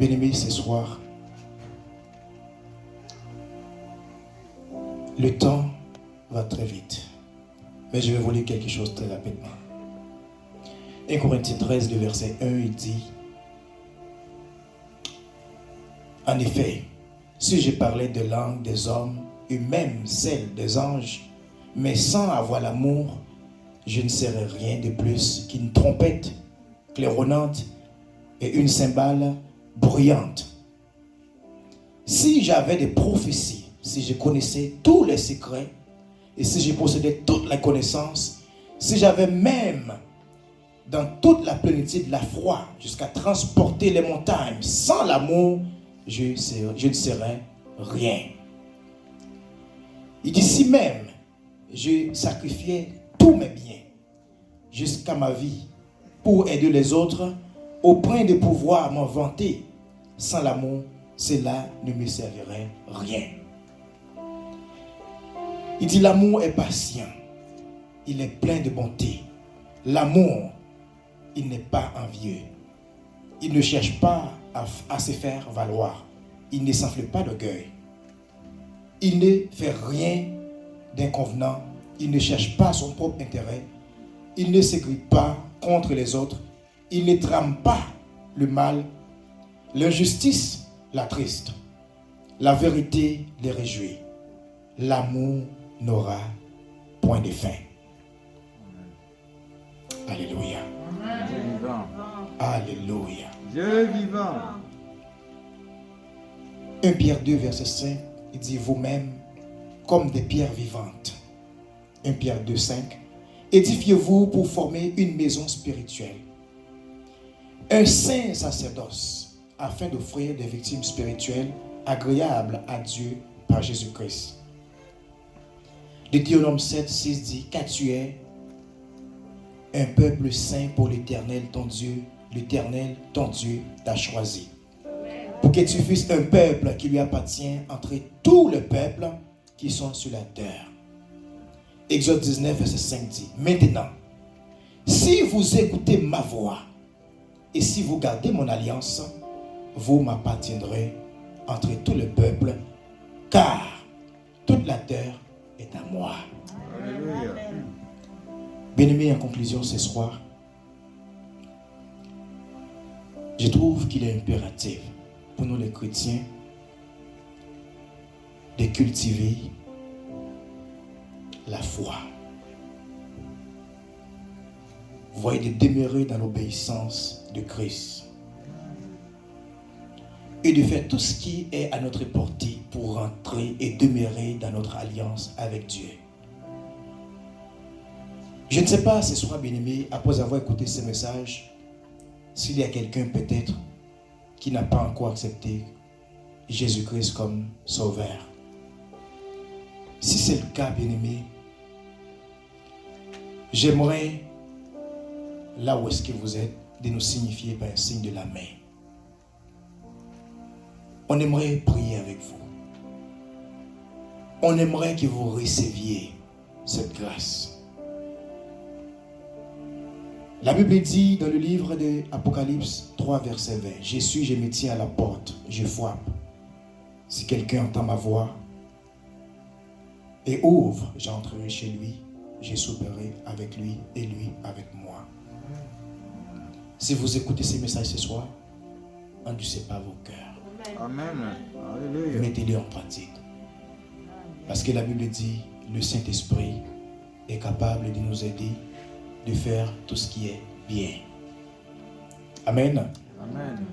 Bien-aimés, ce soir, le temps va très vite. Mais je vais vous lire quelque chose très rapidement. 1 Corinthiens 13, le verset 1, il dit: en effet, si je parlais de langue des hommes et même celle des anges, mais sans avoir l'amour, je ne serais rien de plus qu'une trompette claironnante et une cymbale bruyante. Si j'avais des prophéties, si je connaissais tous les secrets et si je possédais toute la connaissance, si j'avais même dans toute la plénitude de la foi jusqu'à transporter les montagnes, sans l'amour, je ne serais rien. Il dit: si même je sacrifiais tous mes biens jusqu'à ma vie pour aider les autres, au point de pouvoir m'en vanter, sans l'amour, cela ne me servirait rien. Il dit: l'amour est patient, il est plein de bonté. L'amour, il n'est pas envieux. Il ne cherche pas à se faire valoir. Il ne s'enfle pas d'orgueil. Il ne fait rien d'inconvenant. Il ne cherche pas son propre intérêt. Il ne s'aigrit pas contre les autres. Il ne trame pas le mal. L'injustice l'attriste. La vérité les réjouit. L'amour n'aura point de fin. Alléluia. Vivant. Alléluia. Dieu vivant. 1 Pierre 2, verset 5, il dit: vous-même, comme des pierres vivantes. 1 Pierre 2, 5. Édifiez-vous pour former une maison spirituelle, un saint sacerdoce, afin d'offrir des victimes spirituelles agréables à Dieu par Jésus-Christ. Deutéronome 7, 6 dit: car tu es un peuple saint pour l'Éternel ton Dieu. L'Éternel ton Dieu t'a choisi pour que tu fusses un peuple qui lui appartient entre tous les peuples qui sont sur la terre. Exode 19, verset 5 dit: maintenant, si vous écoutez ma voix et si vous gardez mon alliance, vous m'appartiendrez entre tous les peuples, car toute la terre est à moi. Alléluia. Bien-aimés, en conclusion ce soir, je trouve qu'il est impératif pour nous les chrétiens de cultiver la foi. Vous voyez, de demeurer dans l'obéissance de Christ et de faire tout ce qui est à notre portée pour rentrer et demeurer dans notre alliance avec Dieu. Je ne sais pas ce soir, bien-aimé, après avoir écouté ce message, s'il y a quelqu'un peut-être qui n'a pas encore accepté Jésus-Christ comme sauveur. Si c'est le cas, bien-aimé, j'aimerais, là où est-ce que vous êtes, de nous signifier par un signe de la main. On aimerait prier avec vous. On aimerait que vous receviez cette grâce. La Bible dit dans le livre de Apocalypse 3, verset 20, « Je suis, je me tiens à la porte, je frappe. Si quelqu'un entend ma voix et ouvre, j'entrerai chez lui, je souperai avec lui et lui avec moi. » Si vous écoutez ces messages ce soir, endurcissez pas vos cœurs. Amen. Alléluia. Mettez-les en pratique. Parce que la Bible dit, le Saint-Esprit est capable de nous aider de faire tout ce qui est bien. Amen. Amen.